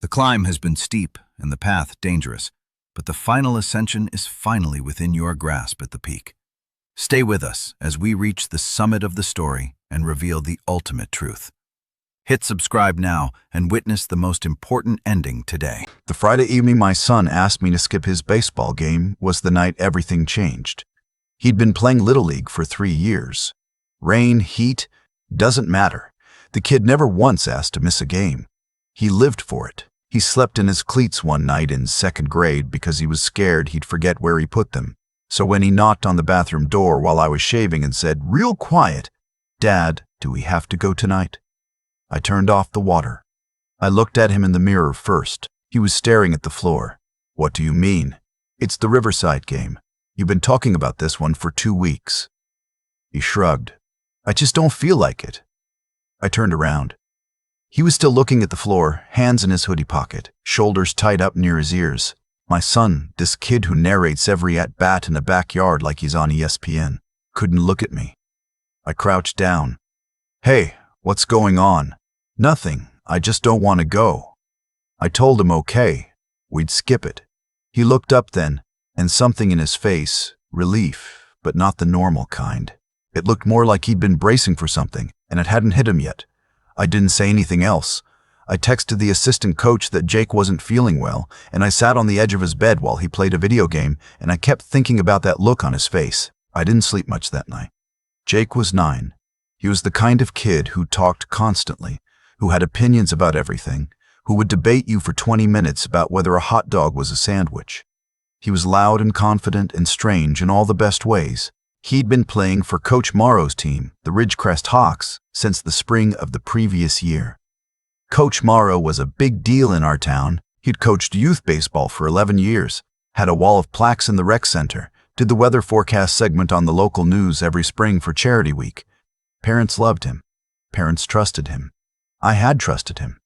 The climb has been steep and the path dangerous, but the final ascension is finally within your grasp at the peak. Stay with us as we reach the summit of the story and reveal the ultimate truth. Hit subscribe now and witness the most important ending today. The Friday evening my son asked me to skip his baseball game was the night everything changed. He'd been playing Little League for 3 years. Rain, heat, doesn't matter. The kid never once asked to miss a game. He lived for it. He slept in his cleats one night in 2nd grade because he was scared he'd forget where he put them. So when he knocked on the bathroom door while I was shaving and said, real quiet, "Dad, do we have to go tonight?" I turned off the water. I looked at him in the mirror first. He was staring at the floor. "What do you mean?" "It's the Riverside game. You've been talking about this one for 2 weeks." He shrugged. "I just don't feel like it." I turned around. He was still looking at the floor, hands in his hoodie pocket, shoulders tied up near his ears. My son, this kid who narrates every at-bat in the backyard like he's on ESPN, couldn't look at me. I crouched down. "Hey, what's going on?" "Nothing. I just don't want to go." I told him okay, we'd skip it. He looked up then, and something in his face, relief, but not the normal kind. It looked more like he'd been bracing for something, and it hadn't hit him yet. I didn't say anything else. I texted the assistant coach that Jake wasn't feeling well, and I sat on the edge of his bed while he played a video game, and I kept thinking about that look on his face. I didn't sleep much that night. Jake was 9. He was the kind of kid who talked constantly, who had opinions about everything, who would debate you for 20 minutes about whether a hot dog was a sandwich. He was loud and confident and strange in all the best ways. He'd been playing for Coach Morrow's team, the Ridgecrest Hawks, since the spring of the previous year. Coach Morrow was a big deal in our town. He'd coached youth baseball for 11 years, had a wall of plaques in the rec center, did the weather forecast segment on the local news every spring for Charity Week. Parents loved him. Parents trusted him. I had trusted him.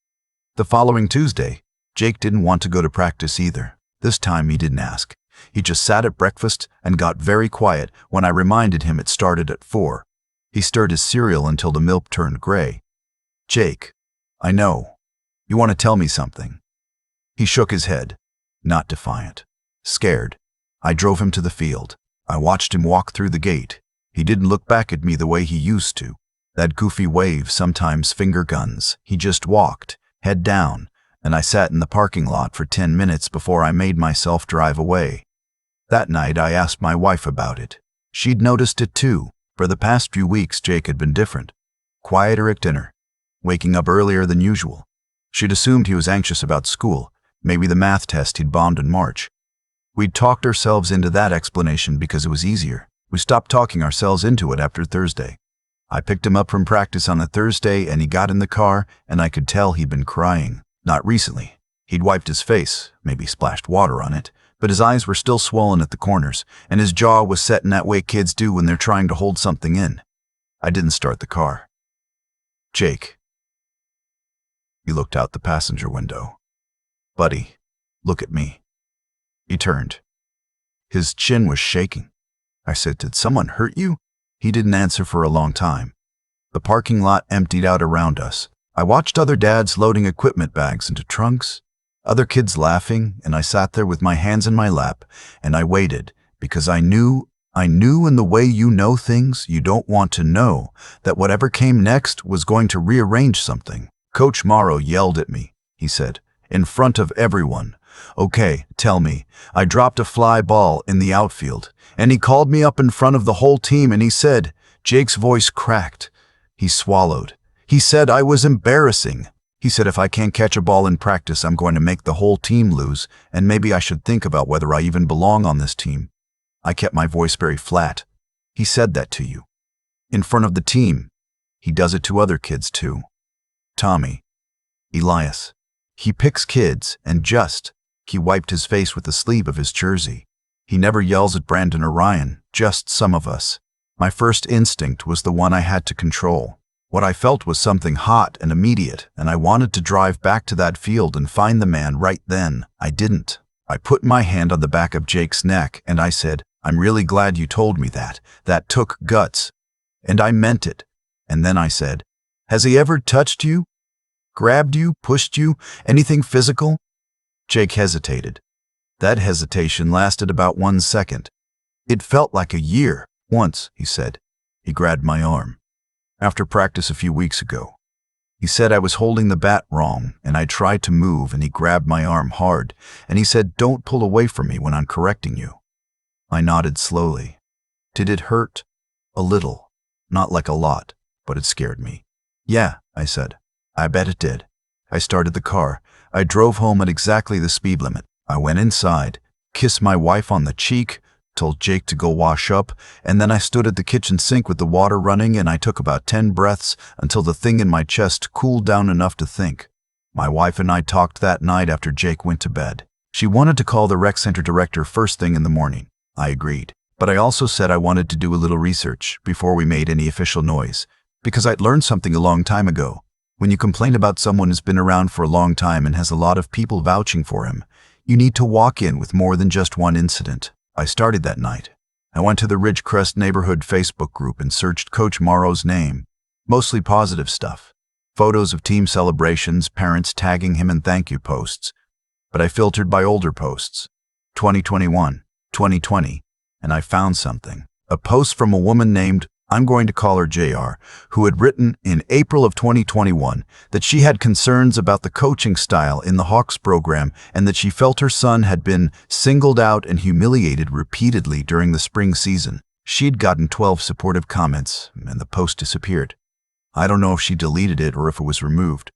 The following Tuesday, Jake didn't want to go to practice either. This time he didn't ask. He just sat at breakfast and got very quiet when I reminded him it started at 4. He stirred his cereal until the milk turned gray. "Jake, I know. You want to tell me something?" He shook his head, not defiant, scared. I drove him to the field. I watched him walk through the gate. He didn't look back at me the way he used to. That goofy wave, sometimes finger guns. He just walked, head down, and I sat in the parking lot for 10 minutes before I made myself drive away. That night I asked my wife about it. She'd noticed it too. For the past few weeks Jake had been different. Quieter at dinner, waking up earlier than usual. She'd assumed he was anxious about school, maybe the math test he'd bombed in March. We'd talked ourselves into that explanation because it was easier. We stopped talking ourselves into it after Thursday. I picked him up from practice on a Thursday and he got in the car and I could tell he'd been crying. Not recently. He'd wiped his face, maybe splashed water on it, but his eyes were still swollen at the corners and his jaw was set in that way kids do when they're trying to hold something in. I didn't start the car. "Jake." He looked out the passenger window. "Buddy, look at me." He turned. His chin was shaking. I said, "Did someone hurt you?" He didn't answer for a long time. The parking lot emptied out around us. I watched other dads loading equipment bags into trunks, other kids laughing, and I sat there with my hands in my lap, and I waited, because I knew in the way you know things you don't want to know, that whatever came next was going to rearrange something. Coach Morrow yelled at me, he said, in front of everyone. "Okay, tell me." I dropped a fly ball in the outfield, and he called me up in front of the whole team and he said, Jake's voice cracked. He swallowed. He said I was embarrassing. He said if I can't catch a ball in practice, I'm going to make the whole team lose, and maybe I should think about whether I even belong on this team. I kept my voice very flat. He said that to you. In front of the team. He does it to other kids too. Tommy. Elias. He picks kids, and he wiped his face with the sleeve of his jersey. He never yells at Brandon or Ryan, just some of us. My first instinct was the one I had to control. What I felt was something hot and immediate, and I wanted to drive back to that field and find the man right then. I didn't. I put my hand on the back of Jake's neck, and I said, I'm really glad you told me that. That took guts. And I meant it. And then I said, has he ever touched you? Grabbed you? Pushed you? Anything physical?" Jake hesitated. That hesitation lasted about 1 second. "It felt like a year. Once," he said. He grabbed my arm. "After practice a few weeks ago." He said I was holding the bat wrong, and I tried to move, and he grabbed my arm hard, and he said, "Don't pull away from me when I'm correcting you." I nodded slowly. "Did it hurt?" "A little. Not like a lot, but it scared me." "Yeah," I said. "I bet it did." I started the car. I drove home at exactly the speed limit. I went inside, kissed my wife on the cheek, told Jake to go wash up, and then I stood at the kitchen sink with the water running, and I took about 10 breaths until the thing in my chest cooled down enough to think. My wife and I talked that night after Jake went to bed. She wanted to call the rec center director first thing in the morning. I agreed. But I also said I wanted to do a little research before we made any official noise, because I'd learned something a long time ago. When you complain about someone who's been around for a long time and has a lot of people vouching for him, you need to walk in with more than just one incident. I started that night. I went to the Ridgecrest neighborhood Facebook group and searched Coach Morrow's name. Mostly positive stuff. Photos of team celebrations, parents tagging him in thank you posts. But I filtered by older posts. 2021, 2020, and I found something. A post from a woman named, I'm going to call her JR, who had written in April of 2021 that she had concerns about the coaching style in the Hawks program and that she felt her son had been singled out and humiliated repeatedly during the spring season. She'd gotten 12 supportive comments, and the post disappeared. I don't know if she deleted it or if it was removed,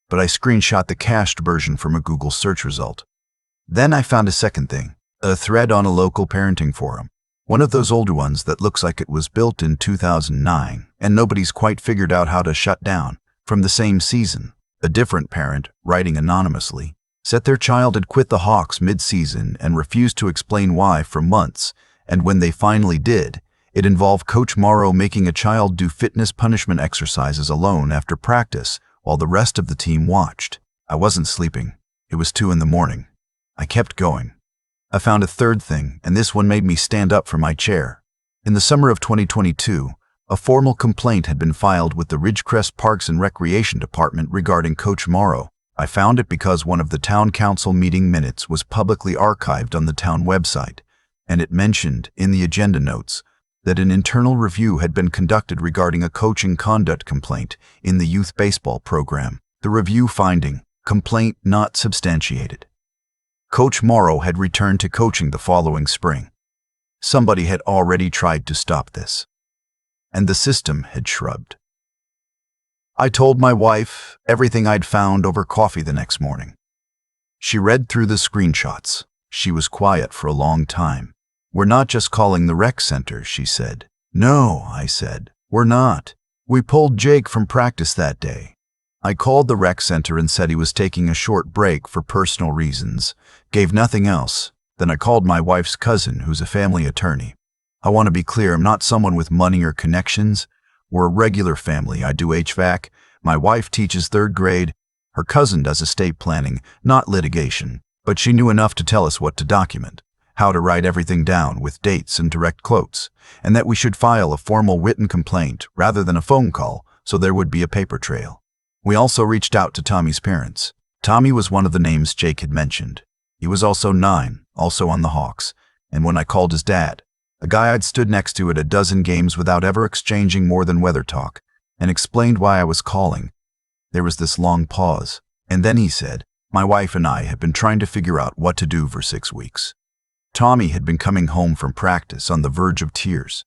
but I screenshot the cached version from a Google search result. Then I found a second thing, a thread on a local parenting forum. One of those older ones that looks like it was built in 2009, and nobody's quite figured out how to shut down. From the same season, a different parent, writing anonymously, said their child had quit the Hawks mid-season and refused to explain why for months, and when they finally did, it involved Coach Morrow making a child do fitness punishment exercises alone after practice while the rest of the team watched. I wasn't sleeping. It was 2 in the morning. I kept going. I found a third thing, and this one made me stand up from my chair. In the summer of 2022, a formal complaint had been filed with the Ridgecrest Parks and Recreation Department regarding Coach Morrow. I found it because one of the town council meeting minutes was publicly archived on the town website, and it mentioned in the agenda notes that an internal review had been conducted regarding a coaching conduct complaint in the youth baseball program. The review finding, complaint not substantiated. Coach Morrow had returned to coaching the following spring. Somebody had already tried to stop this, and the system had shrugged. I told my wife everything I'd found over coffee the next morning. She read through the screenshots. She was quiet for a long time. "We're not just calling the rec center," she said. "No," I said, "we're not. We pulled Jake from practice that day." I called the rec center and said he was taking a short break for personal reasons, gave nothing else. Then I called my wife's cousin, who's a family attorney. I want to be clear, I'm not someone with money or connections. We're a regular family. I do HVAC. My wife teaches 3rd grade. Her cousin does estate planning, not litigation. But she knew enough to tell us what to document, how to write everything down with dates and direct quotes, and that we should file a formal written complaint rather than a phone call so there would be a paper trail. We also reached out to Tommy's parents. Tommy was one of the names Jake had mentioned. He was also 9, also on the Hawks, and when I called his dad, a guy I'd stood next to at a dozen games without ever exchanging more than weather talk, and explained why I was calling, there was this long pause, and then he said, "My wife and I have been trying to figure out what to do for 6 weeks." Tommy had been coming home from practice on the verge of tears.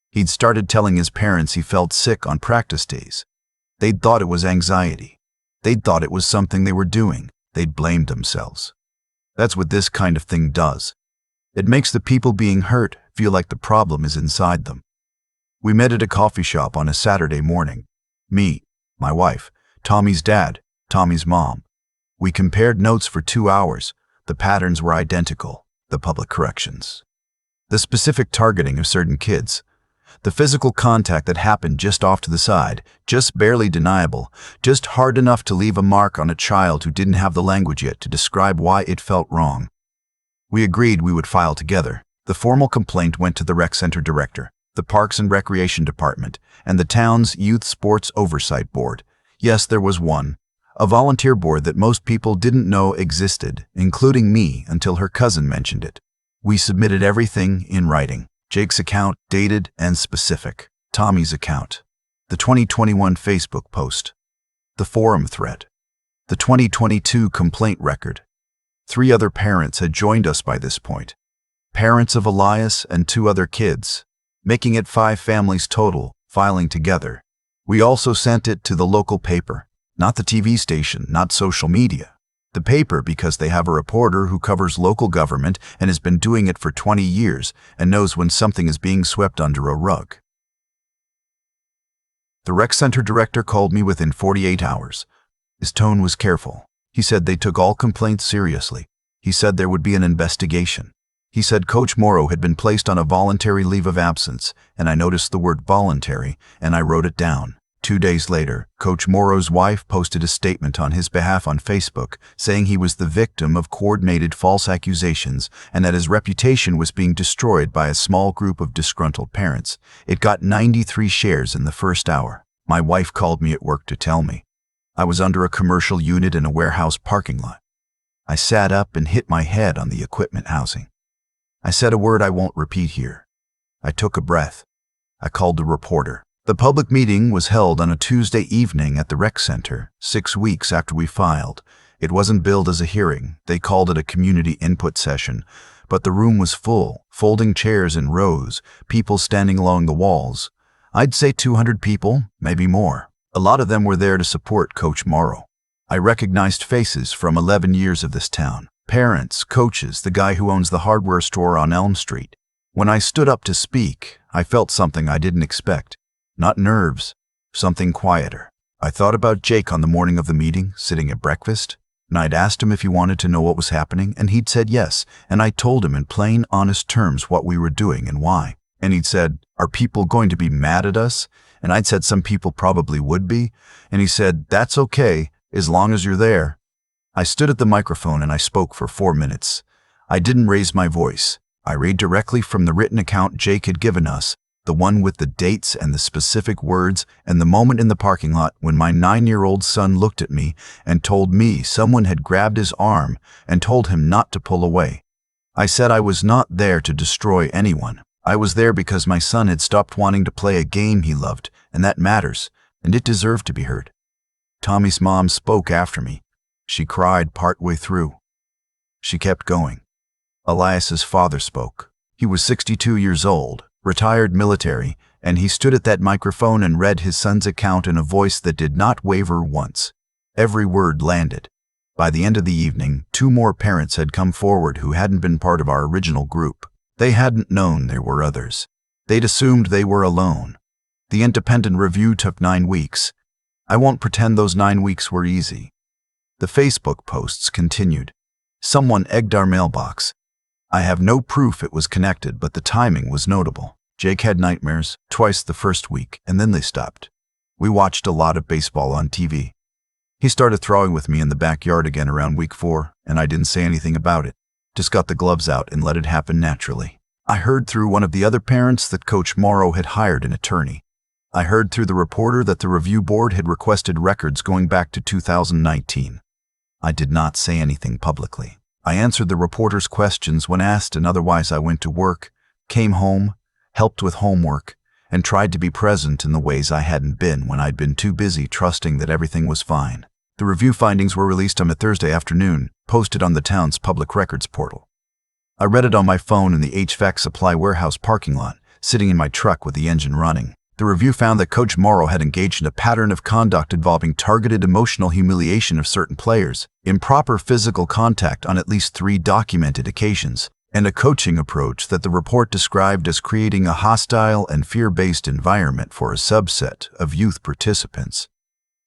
He'd started telling his parents he felt sick on practice days. They'd thought it was anxiety. They'd thought it was something they were doing. They'd blamed themselves. That's what this kind of thing does. It makes the people being hurt feel like the problem is inside them. We met at a coffee shop on a Saturday morning. Me, my wife, Tommy's dad, Tommy's mom. We compared notes for 2 hours. The patterns were identical. The public corrections. The specific targeting of certain kids. The physical contact that happened just off to the side, just barely deniable, just hard enough to leave a mark on a child who didn't have the language yet to describe why it felt wrong. We agreed we would file together. The formal complaint went to the rec center director, the Parks and Recreation Department, and the town's Youth Sports Oversight Board. Yes, there was one, a volunteer board that most people didn't know existed, including me, until her cousin mentioned it. We submitted everything in writing. Jake's account, dated and specific. Tommy's account. The 2021 Facebook post. The forum thread. The 2022 complaint record. 3 other parents had joined us by this point. Parents of Elias and 2 other kids, making it 5 families total, filing together. We also sent it to the local paper, not the TV station, not social media. The paper because they have a reporter who covers local government and has been doing it for 20 years and knows when something is being swept under a rug. The rec center director called me within 48 hours. His tone was careful. He said they took all complaints seriously. He said there would be an investigation. He said Coach Morrow had been placed on a voluntary leave of absence, and I noticed the word voluntary, and I wrote it down. 2 days later, Coach Morrow's wife posted a statement on his behalf on Facebook saying he was the victim of coordinated false accusations and that his reputation was being destroyed by a small group of disgruntled parents. It got 93 shares in the first hour. My wife called me at work to tell me. I was under a commercial unit in a warehouse parking lot. I sat up and hit my head on the equipment housing. I said a word I won't repeat here. I took a breath. I called the reporter. The public meeting was held on a Tuesday evening at the rec center, 6 weeks after we filed. It wasn't billed as a hearing. They called it a community input session. But the room was full, folding chairs in rows, people standing along the walls. I'd say 200 people, maybe more. A lot of them were there to support Coach Morrow. I recognized faces from 11 years of this town. Parents, coaches, the guy who owns the hardware store on Elm Street. When I stood up to speak, I felt something I didn't expect. Not nerves, something quieter. I thought about Jake on the morning of the meeting, sitting at breakfast, and I'd asked him if he wanted to know what was happening, and he'd said yes, and I told him in plain, honest terms what we were doing and why. And he'd said, "Are people going to be mad at us?" And I'd said some people probably would be, and he said, "That's okay, as long as you're there." I stood at the microphone and I spoke for 4 minutes. I didn't raise my voice. I read directly from the written account Jake had given us, the one with the dates and the specific words, and the moment in the parking lot when my 9-year-old son looked at me and told me someone had grabbed his arm and told him not to pull away. I said I was not there to destroy anyone. I was there because my son had stopped wanting to play a game he loved, and that matters, and it deserved to be heard. Tommy's mom spoke after me. She cried partway through. She kept going. Elias's father spoke. He was 62 years old, retired military, and he stood at that microphone and read his son's account in a voice that did not waver once. Every word landed. By the end of the evening, 2 more parents had come forward who hadn't been part of our original group. They hadn't known there were others. They'd assumed they were alone. The independent review took 9 weeks. I won't pretend those 9 weeks were easy. The Facebook posts continued. Someone egged our mailbox. I have no proof it was connected, but the timing was notable. Jake had nightmares, twice the first week, and then they stopped. We watched a lot of baseball on TV. He started throwing with me in the backyard again around week 4, and I didn't say anything about it. Just got the gloves out and let it happen naturally. I heard through one of the other parents that Coach Morrow had hired an attorney. I heard through the reporter that the review board had requested records going back to 2019. I did not say anything publicly. I answered the reporter's questions when asked, and otherwise I went to work, came home, helped with homework, and tried to be present in the ways I hadn't been when I'd been too busy trusting that everything was fine. The review findings were released on a Thursday afternoon, posted on the town's public records portal. I read it on my phone in the HVAC supply warehouse parking lot, sitting in my truck with the engine running. The review found that Coach Morrow had engaged in a pattern of conduct involving targeted emotional humiliation of certain players, improper physical contact on at least 3 documented occasions, and a coaching approach that the report described as creating a hostile and fear-based environment for a subset of youth participants.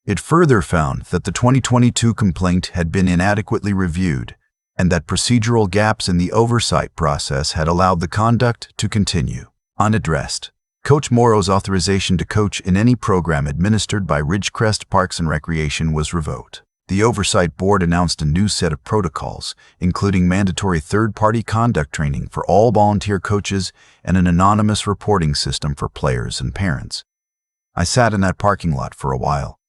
It further found that the 2022 complaint had been inadequately reviewed, and that procedural gaps in the oversight process had allowed the conduct to continue unaddressed. Coach Morrow's authorization to coach in any program administered by Ridgecrest Parks and Recreation was revoked. The Oversight Board announced a new set of protocols, including mandatory third-party conduct training for all volunteer coaches and an anonymous reporting system for players and parents. I sat in that parking lot for a while.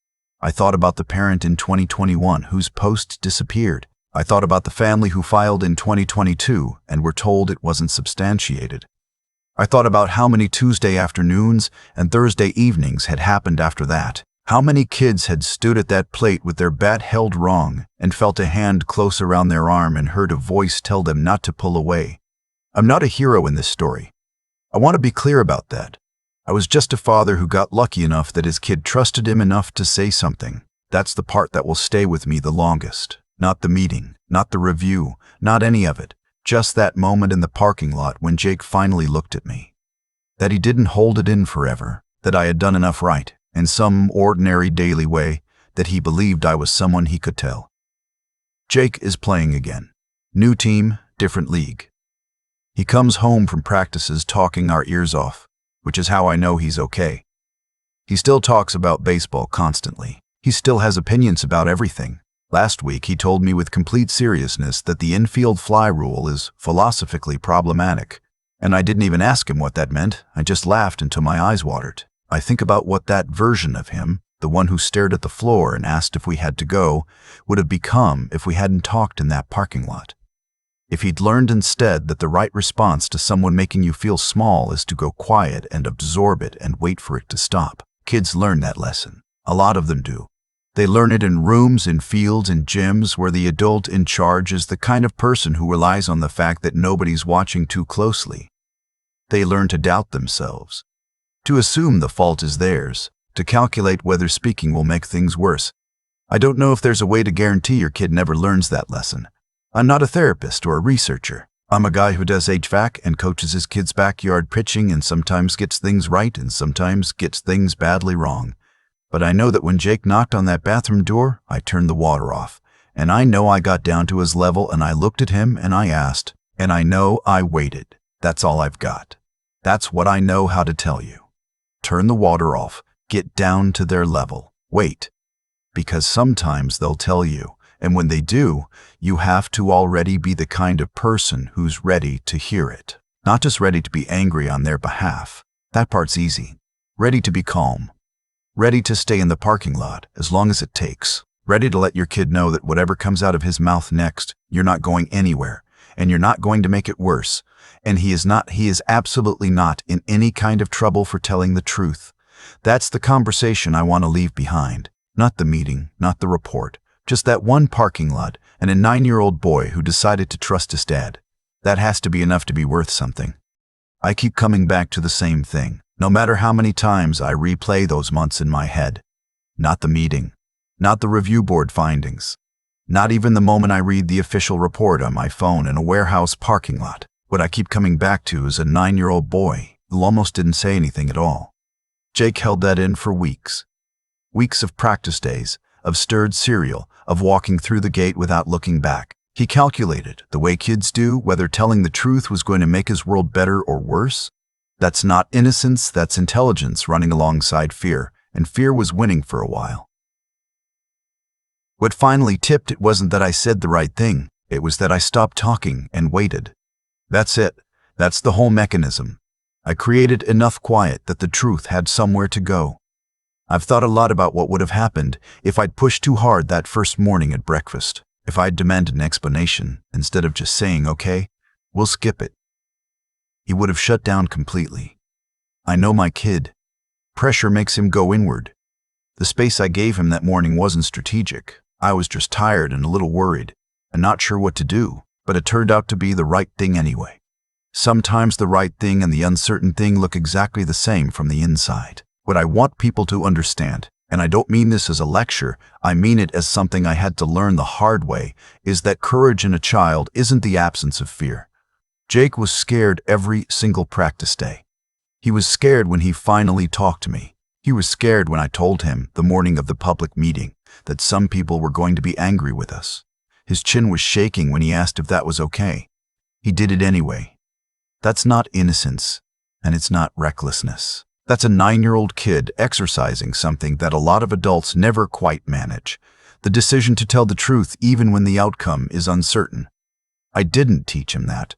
I thought about the parent in 2021 whose post disappeared. I thought about the family who filed in 2022 and were told it wasn't substantiated. I thought about how many Tuesday afternoons and Thursday evenings had happened after that. How many kids had stood at that plate with their bat held wrong and felt a hand close around their arm and heard a voice tell them not to pull away. I'm not a hero in this story. I want to be clear about that. I was just a father who got lucky enough that his kid trusted him enough to say something. That's the part that will stay with me the longest. Not the meeting, not the review, not any of it. Just that moment in the parking lot when Jake finally looked at me. That he didn't hold it in forever, that I had done enough right, in some ordinary daily way, that he believed I was someone he could tell. Jake is playing again. New team, different league. He comes home from practices talking our ears off, which is how I know he's okay. He still talks about baseball constantly. He still has opinions about everything. Last week, he told me with complete seriousness that the infield fly rule is philosophically problematic, and I didn't even ask him what that meant. I just laughed until my eyes watered. I think about what that version of him, the one who stared at the floor and asked if we had to go, would have become if we hadn't talked in that parking lot. If he'd learned instead that the right response to someone making you feel small is to go quiet and absorb it and wait for it to stop. Kids learn that lesson. A lot of them do. They learn it in rooms, in fields, in gyms, where the adult in charge is the kind of person who relies on the fact that nobody's watching too closely. They learn to doubt themselves, to assume the fault is theirs, to calculate whether speaking will make things worse. I don't know if there's a way to guarantee your kid never learns that lesson. I'm not a therapist or a researcher. I'm a guy who does HVAC and coaches his kids' backyard pitching and sometimes gets things right and sometimes gets things badly wrong. But I know that when Jake knocked on that bathroom door, I turned the water off. And I know I got down to his level and I looked at him and I asked, and I know I waited. That's all I've got. That's what I know how to tell you. Turn the water off. Get down to their level. Wait. Because sometimes they'll tell you, and when they do, you have to already be the kind of person who's ready to hear it. Not just ready to be angry on their behalf. That part's easy. Ready to be calm. Ready to stay in the parking lot as long as it takes. Ready to let your kid know that whatever comes out of his mouth next, you're not going anywhere, and you're not going to make it worse. And he is absolutely not in any kind of trouble for telling the truth. That's the conversation I want to leave behind. Not the meeting, not the report. Just that one parking lot and a 9-year-old boy who decided to trust his dad. That has to be enough to be worth something. I keep coming back to the same thing. No matter how many times I replay those months in my head. Not the meeting, not the review board findings, not even the moment I read the official report on my phone in a warehouse parking lot. What I keep coming back to is a 9-year-old boy who almost didn't say anything at all. Jake held that in for weeks. Weeks of practice days, of stirred cereal, of walking through the gate without looking back. He calculated, the way kids do, whether telling the truth was going to make his world better or worse. That's not innocence, that's intelligence running alongside fear, and fear was winning for a while. What finally tipped it wasn't that I said the right thing, it was that I stopped talking and waited. That's it. That's the whole mechanism. I created enough quiet that the truth had somewhere to go. I've thought a lot about what would have happened if I'd pushed too hard that first morning at breakfast, if I'd demanded an explanation instead of just saying, okay, we'll skip it. He would have shut down completely. I know my kid. Pressure makes him go inward. The space I gave him that morning wasn't strategic. I was just tired and a little worried, and not sure what to do, but it turned out to be the right thing anyway. Sometimes the right thing and the uncertain thing look exactly the same from the inside. What I want people to understand, and I don't mean this as a lecture, I mean it as something I had to learn the hard way, is that courage in a child isn't the absence of fear. Jake was scared every single practice day. He was scared when he finally talked to me. He was scared when I told him, the morning of the public meeting, that some people were going to be angry with us. His chin was shaking when he asked if that was okay. He did it anyway. That's not innocence, and it's not recklessness. That's a 9-year-old kid exercising something that a lot of adults never quite manage. The decision to tell the truth even when the outcome is uncertain. I didn't teach him that.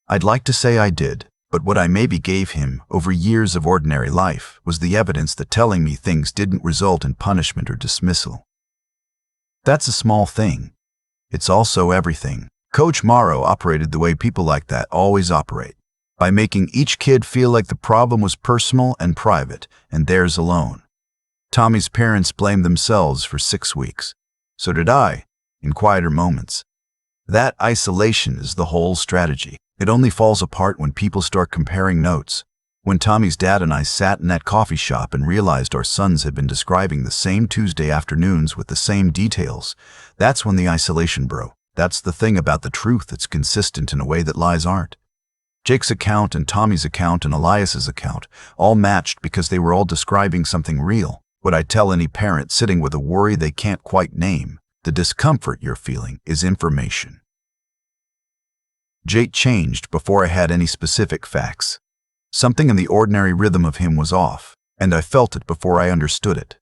I'd like to say I did, But what I maybe gave him over years of ordinary life was the evidence that telling me things didn't result in punishment or dismissal. That's a small thing. It's also everything. Coach Morrow operated the way people like that always operate, by making each kid feel like the problem was personal and private, and theirs alone. Tommy's parents blamed themselves for 6 weeks. So did I, in quieter moments. That isolation is the whole strategy. It only falls apart when people start comparing notes. When Tommy's dad and I sat in that coffee shop and realized our sons had been describing the same Tuesday afternoons with the same details, that's when the isolation broke. That's the thing about the truth that's consistent in a way that lies aren't. Jake's account and Tommy's account and Elias's account all matched because they were all describing something real. What I tell any parent sitting with a worry they can't quite name, the discomfort you're feeling, is information. Jake changed before I had any specific facts. Something in the ordinary rhythm of him was off, and I felt it before I understood it.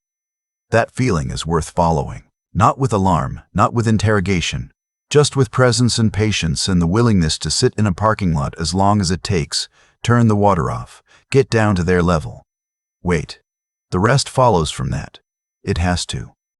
That feeling is worth following. Not with alarm, not with interrogation, just with presence and patience and the willingness to sit in a parking lot as long as it takes, turn the water off, get down to their level. Wait. The rest follows from that. It has to.